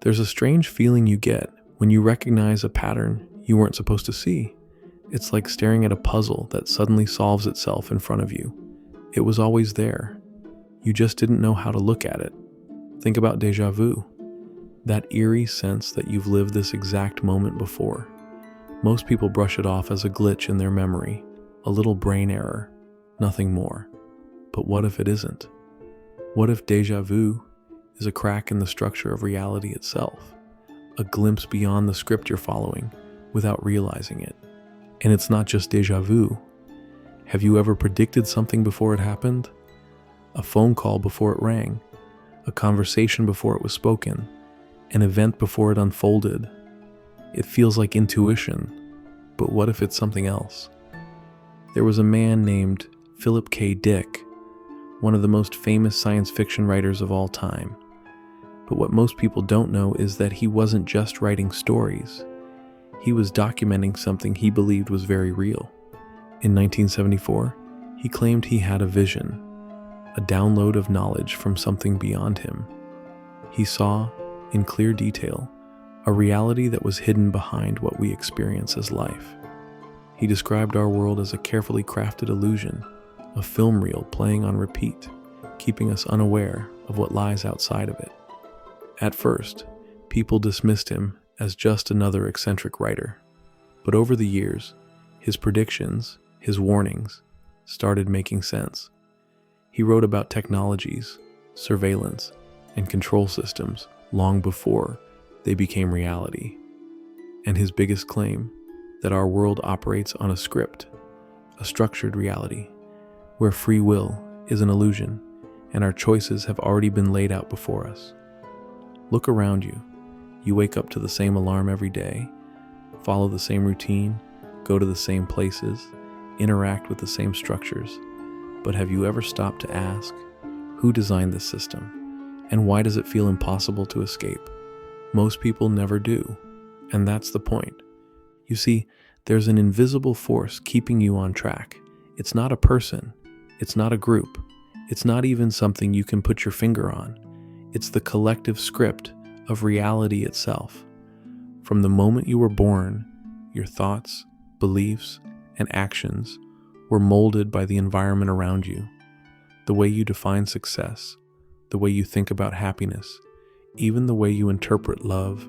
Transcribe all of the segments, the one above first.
There's a strange feeling you get when you recognize a pattern you weren't supposed to see. It's like staring at a puzzle that suddenly solves itself in front of you. It was always there. You just didn't know how to look at it. Think about déjà vu, that eerie sense that you've lived this exact moment before. Most people brush it off as a glitch in their memory, a little brain error, nothing more. But what if it isn't? What if déjà vu is a crack in the structure of reality itself, a glimpse beyond the script you're following without realizing it? And it's not just déjà vu. Have you ever predicted something before it happened? A phone call before it rang, a conversation before it was spoken, an event before it unfolded. It feels like intuition, but what if it's something else? There was a man named Philip K. Dick, one of the most famous science fiction writers of all time. But what most people don't know is that he wasn't just writing stories. He was documenting something he believed was very real. In 1974, he claimed he had a vision, a download of knowledge from something beyond him. He saw, in clear detail, a reality that was hidden behind what we experience as life. He described our world as a carefully crafted illusion, a film reel playing on repeat, keeping us unaware of what lies outside of it. At first, people dismissed him as just another eccentric writer, but over the years, his predictions, his warnings, started making sense. He wrote about technologies, surveillance, and control systems long before they became reality. And his biggest claim, that our world operates on a script, a structured reality, where free will is an illusion and our choices have already been laid out before us. Look around you. You wake up to the same alarm every day, follow the same routine, go to the same places, interact with the same structures. But have you ever stopped to ask, who designed this system? And why does it feel impossible to escape? Most people never do, and that's the point. You see, there's an invisible force keeping you on track. It's not a person, it's not a group, it's not even something you can put your finger on. It's the collective script of reality itself. From the moment you were born, your thoughts, beliefs, and actions were molded by the environment around you. The way you define success, the way you think about happiness, even the way you interpret love,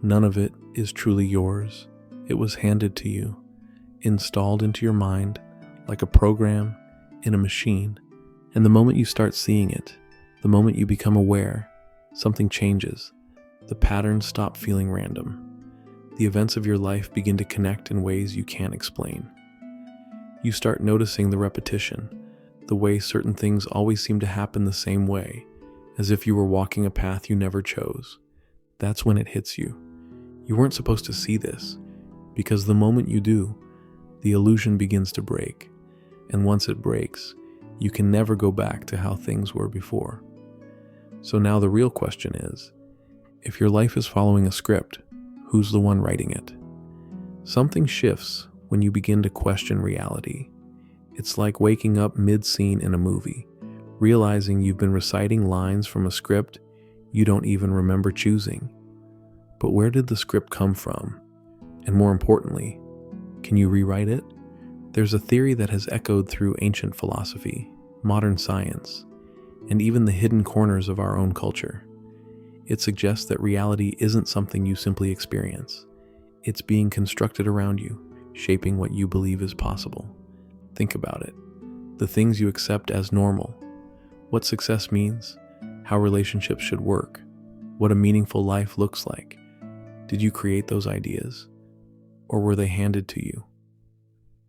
none of it is truly yours. It was handed to you, installed into your mind like a program in a machine. And the moment you start seeing it, the moment you become aware, something changes. The patterns stop feeling random. The events of your life begin to connect in ways you can't explain. You start noticing the repetition, the way certain things always seem to happen the same way, as if you were walking a path you never chose. That's when it hits you. You weren't supposed to see this, because the moment you do, the illusion begins to break. And once it breaks, you can never go back to how things were before. So now the real question is, if your life is following a script, who's the one writing it? Something shifts when you begin to question reality. It's like waking up mid-scene in a movie, realizing you've been reciting lines from a script you don't even remember choosing. But where did the script come from? And more importantly, can you rewrite it? There's a theory that has echoed through ancient philosophy, modern science, and even the hidden corners of our own culture. It suggests that reality isn't something you simply experience. It's being constructed around you, shaping what you believe is possible. Think about it. The things you accept as normal, what success means, how relationships should work, what a meaningful life looks like. Did you create those ideas, or were they handed to you?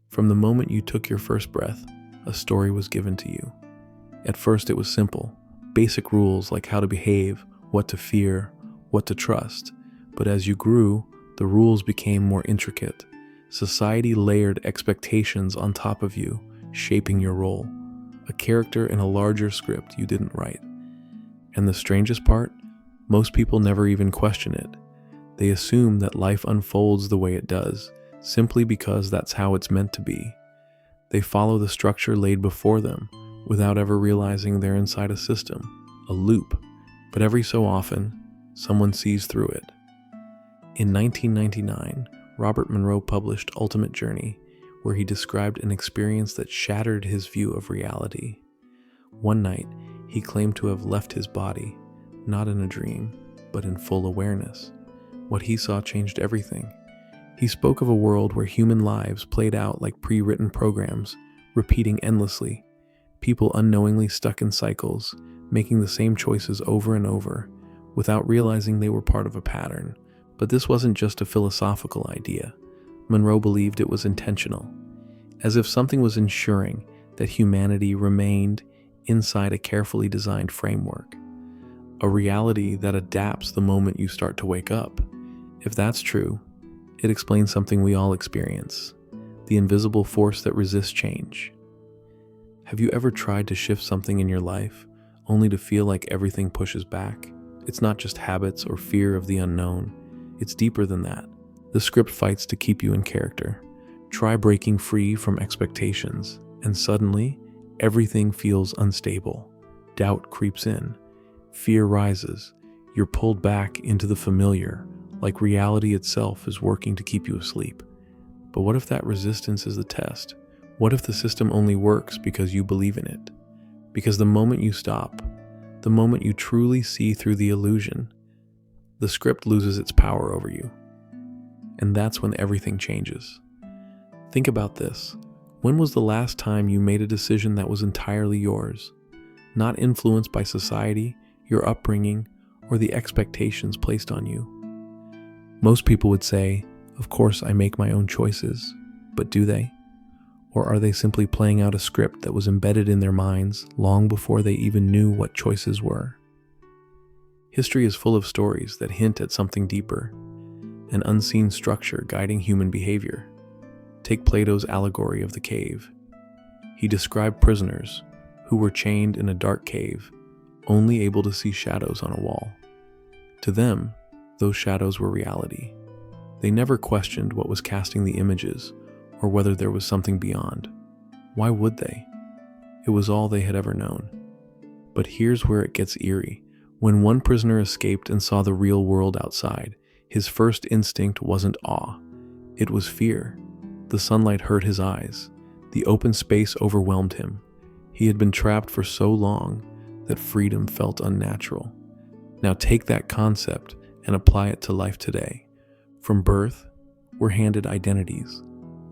From the moment you took your first breath, a story was given to you. At first it was simple, basic rules like how to behave, what to fear, what to trust. But as you grew, the rules became more intricate. Society layered expectations on top of you, shaping your role, a character in a larger script you didn't write. And the strangest part, most people never even question it. They assume that life unfolds the way it does, simply because that's how it's meant to be. They follow the structure laid before them, without ever realizing they're inside a system, a loop. But every so often, someone sees through it. In 1999, Robert Monroe published Ultimate Journey, where he described an experience that shattered his view of reality. One night, he claimed to have left his body, not in a dream, but in full awareness. What he saw changed everything. He spoke of a world where human lives played out like pre-written programs, repeating endlessly. People unknowingly stuck in cycles, making the same choices over and over, without realizing they were part of a pattern. But this wasn't just a philosophical idea. Monroe believed it was intentional, as if something was ensuring that humanity remained inside a carefully designed framework, a reality that adapts the moment you start to wake up. If that's true, it explains something we all experience, the invisible force that resists change. Have you ever tried to shift something in your life, only to feel like everything pushes back? It's not just habits or fear of the unknown. It's deeper than that. The script fights to keep you in character. Try breaking free from expectations, and suddenly, everything feels unstable. Doubt creeps in. Fear rises. You're pulled back into the familiar, like reality itself is working to keep you asleep. But what if that resistance is the test? What if the system only works because you believe in it? Because the moment you stop, the moment you truly see through the illusion, the script loses its power over you. And that's when everything changes. Think about this. When was the last time you made a decision that was entirely yours, not influenced by society, your upbringing, or the expectations placed on you? Most people would say, of course I make my own choices, but do they? Or are they simply playing out a script that was embedded in their minds long before they even knew what choices were? History is full of stories that hint at something deeper, an unseen structure guiding human behavior. Take Plato's allegory of the cave. He described prisoners who were chained in a dark cave, only able to see shadows on a wall. To them, those shadows were reality. They never questioned what was casting the images or whether there was something beyond. Why would they? It was all they had ever known. But here's where it gets eerie. When one prisoner escaped and saw the real world outside, his first instinct wasn't awe. It was fear. The sunlight hurt his eyes. The open space overwhelmed him. He had been trapped for so long that freedom felt unnatural. Now take that concept and apply it to life today. From birth, we're handed identities,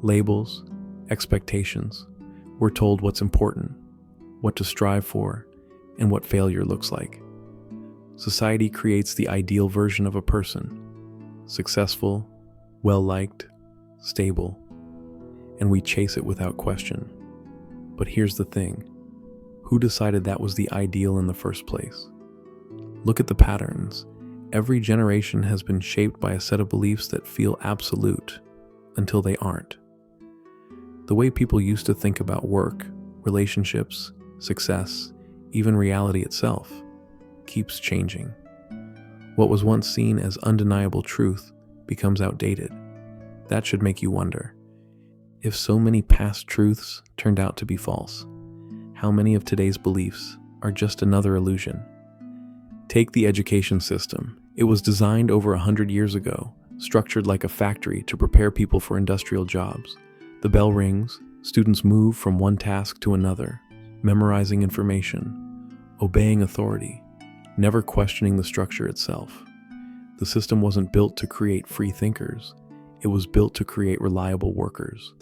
labels, expectations. We're told what's important, what to strive for, and what failure looks like. Society creates the ideal version of a person, successful, well-liked, stable, and we chase it without question. But here's the thing. Who decided that was the ideal in the first place? Look at the patterns. Every generation has been shaped by a set of beliefs that feel absolute until they aren't. The way people used to think about work, relationships, success, even reality itself, keeps changing. What was once seen as undeniable truth becomes outdated. That should make you wonder, if so many past truths turned out to be false, how many of today's beliefs are just another illusion? Take the education system. It was designed over 100 years ago, structured like a factory to prepare people for industrial jobs. The bell rings, students move from one task to another, memorizing information, obeying authority, never questioning the structure itself. The system wasn't built to create free thinkers. It was built to create reliable workers.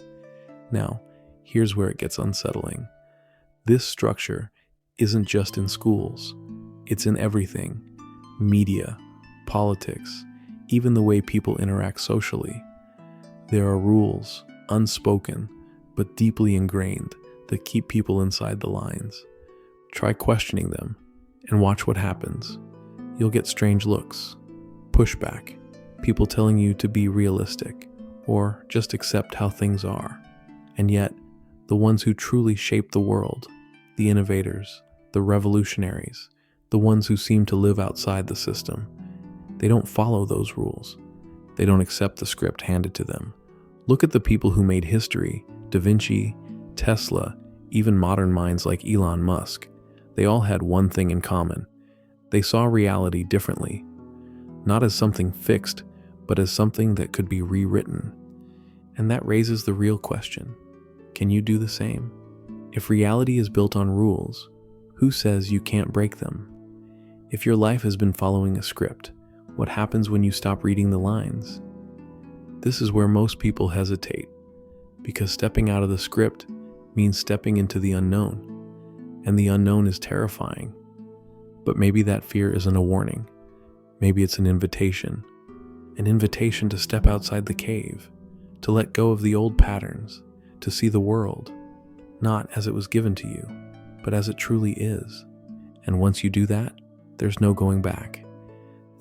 Now, here's where it gets unsettling. This structure isn't just in schools. It's in everything. Media, politics, even the way people interact socially. There are rules, unspoken, but deeply ingrained, that keep people inside the lines. Try questioning them, and watch what happens. You'll get strange looks, pushback, people telling you to be realistic, or just accept how things are. And yet, the ones who truly shape the world, the innovators, the revolutionaries, the ones who seem to live outside the system, they don't follow those rules. They don't accept the script handed to them. Look at the people who made history: Da Vinci, Tesla, even modern minds like Elon Musk. They all had one thing in common. They saw reality differently. not as something fixed, but as something that could be rewritten. And that raises the real question: can you do the same? If reality is built on rules, who says you can't break them? If your life has been following a script, what happens when you stop reading the lines? This is where most people hesitate, because stepping out of the script means stepping into the unknown, and the unknown is terrifying. But maybe that fear isn't a warning. Maybe it's an invitation to step outside the cave, to let go of the old patterns, to see the world, not as it was given to you, but as it truly is. And once you do that, there's no going back.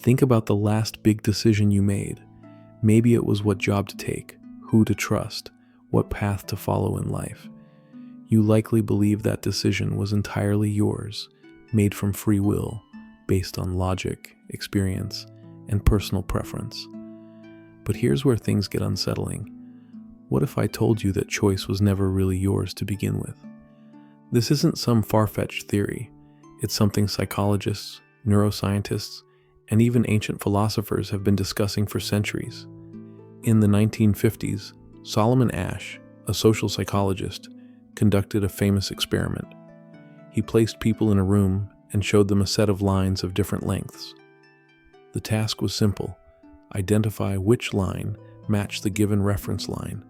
Think about the last big decision you made. Maybe it was what job to take, who to trust, what path to follow in life. You likely believe that decision was entirely yours, made from free will, based on logic, experience, and personal preference. But here's where things get unsettling. What if I told you that choice was never really yours to begin with? This isn't some far-fetched theory. It's something psychologists, neuroscientists, and even ancient philosophers have been discussing for centuries. In the 1950s, Solomon Asch, a social psychologist, conducted a famous experiment. He placed people in a room and showed them a set of lines of different lengths. The task was simple: identify which line matched the given reference line.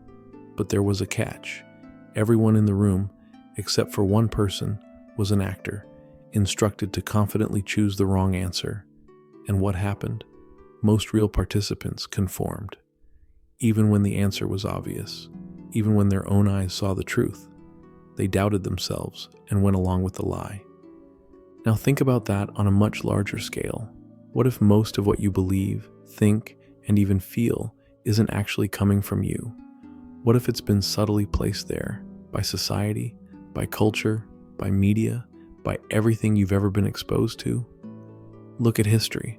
But there was a catch. Everyone in the room, except for one person, was an actor, instructed to confidently choose the wrong answer. And what happened? Most real participants conformed. Even when the answer was obvious, even when their own eyes saw the truth, they doubted themselves and went along with the lie. Now think about that on a much larger scale. What if most of what you believe, think, and even feel isn't actually coming from you? What if it's been subtly placed there by society, by culture, by media, by everything you've ever been exposed to? Look at history.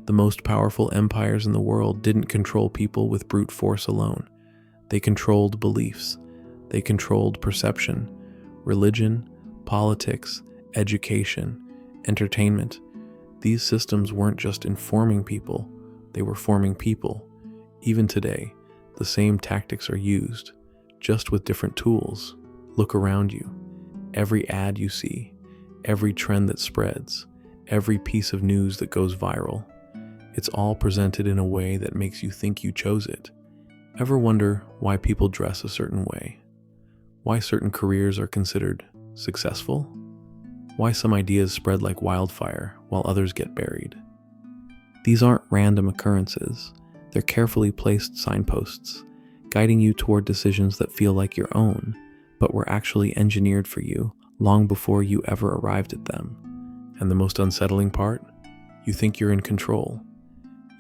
The most powerful empires in the world didn't control people with brute force alone. They controlled beliefs. They controlled perception, religion, politics, education, entertainment. These systems weren't just informing people, they were forming people. Even today, the same tactics are used, just with different tools. Look around you. Every ad you see, every trend that spreads, every piece of news that goes viral, it's all presented in a way that makes you think you chose it. Ever wonder why people dress a certain way? Why certain careers are considered successful? Why some ideas spread like wildfire while others get buried? These aren't random occurrences. They're carefully placed signposts, guiding you toward decisions that feel like your own, but were actually engineered for you long before you ever arrived at them. And the most unsettling part? You think you're in control.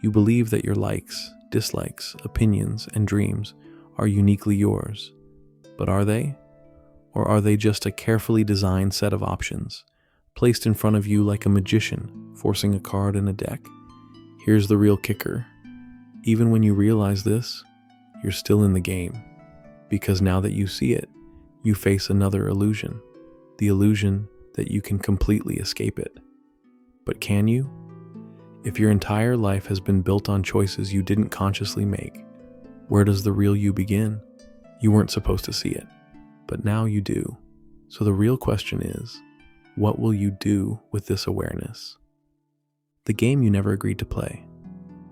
You believe that your likes, dislikes, opinions, and dreams are uniquely yours. But are they? Or are they just a carefully designed set of options, placed in front of you like a magician forcing a card in a deck? Here's the real kicker. Even when you realize this, you're still in the game. Because now that you see it, you face another illusion. The illusion that you can completely escape it. But can you? If your entire life has been built on choices you didn't consciously make, where does the real you begin? You weren't supposed to see it, but now you do. So the real question is, what will you do with this awareness? The game you never agreed to play.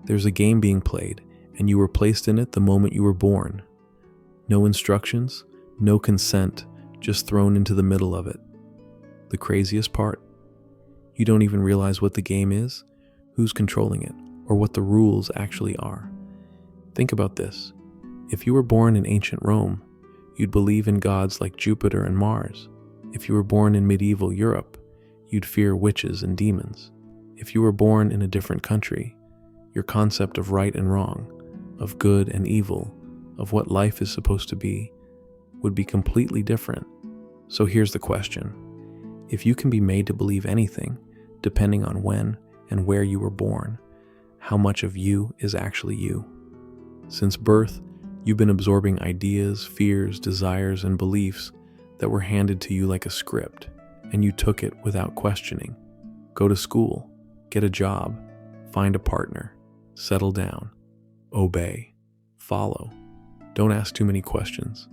There's a game being played, and you were placed in it the moment you were born. No instructions, no consent, just thrown into the middle of it. The craziest part? You don't even realize what the game is, who's controlling it, or what the rules actually are. Think about this. If you were born in ancient Rome, you'd believe in gods like Jupiter and Mars. If you were born in medieval Europe, you'd fear witches and demons. If you were born in a different country, your concept of right and wrong, of good and evil, of what life is supposed to be, would be completely different. So here's the question. If you can be made to believe anything, depending on when and where you were born, how much of you is actually you? Since birth, you've been absorbing ideas, fears, desires, and beliefs that were handed to you like a script, and you took it without questioning. Go to school, get a job, find a partner, Settle down. Obey. Follow. Don't ask too many questions.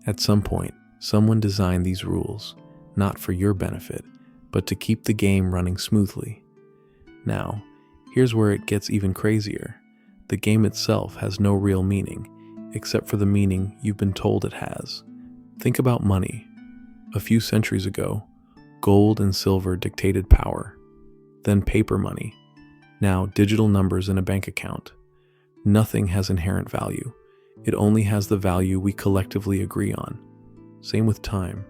At some point, someone designed these rules, not for your benefit, but to keep the game running smoothly. Now, here's where it gets even crazier. The game itself has no real meaning, except for the meaning you've been told it has. Think about money. A few centuries ago, gold and silver dictated power. Then paper money. Now digital numbers in a bank account. Nothing has inherent value. It only has the value we collectively agree on. Same with time.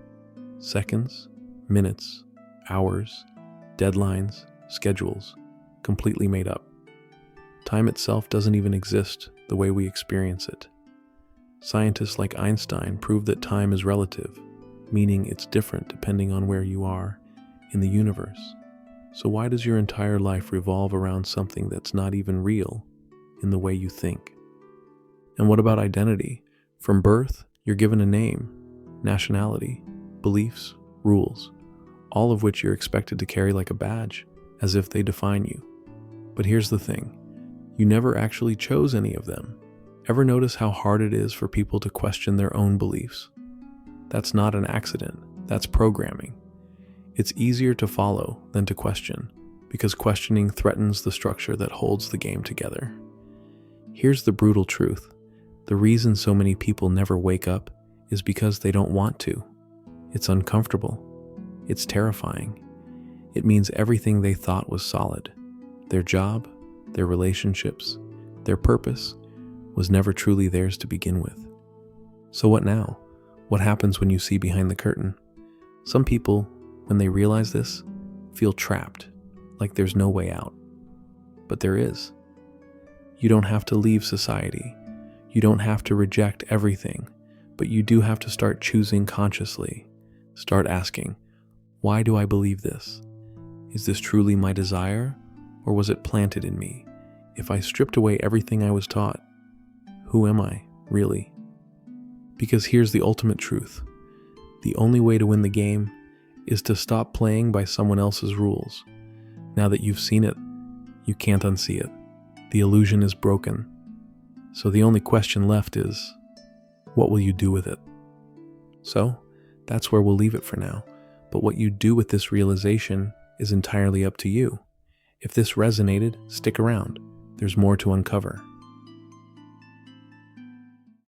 Seconds, minutes, hours, deadlines, schedules, completely made up. Time itself doesn't even exist the way we experience it. Scientists like Einstein proved that time is relative, meaning it's different depending on where you are in the universe. So why does your entire life revolve around something that's not even real in the way you think? And what about identity? From birth, you're given a name, nationality, beliefs, rules, all of which you're expected to carry like a badge, as if they define you. But here's the thing, you never actually chose any of them. Ever notice how hard it is for people to question their own beliefs? That's not an accident, that's programming. It's easier to follow than to question, because questioning threatens the structure that holds the game together. Here's the brutal truth. The reason so many people never wake up is because they don't want to. It's uncomfortable. It's terrifying. It means everything they thought was solid. Their job, their relationships, their purpose was never truly theirs to begin with. So what now? What happens when you see behind the curtain? Some people, when they realize this, feel trapped, like there's no way out. But there is. You don't have to leave society. You don't have to reject everything, but you do have to start choosing consciously. Start asking, why do I believe this? Is this truly my desire, or was it planted in me? If I stripped away everything I was taught, who am I, really? Because here's the ultimate truth. The only way to win the game is to stop playing by someone else's rules. Now that you've seen it, you can't unsee it. The illusion is broken. So the only question left is, what will you do with it? So, that's where we'll leave it for now. But what you do with this realization is entirely up to you. If this resonated, stick around. There's more to uncover.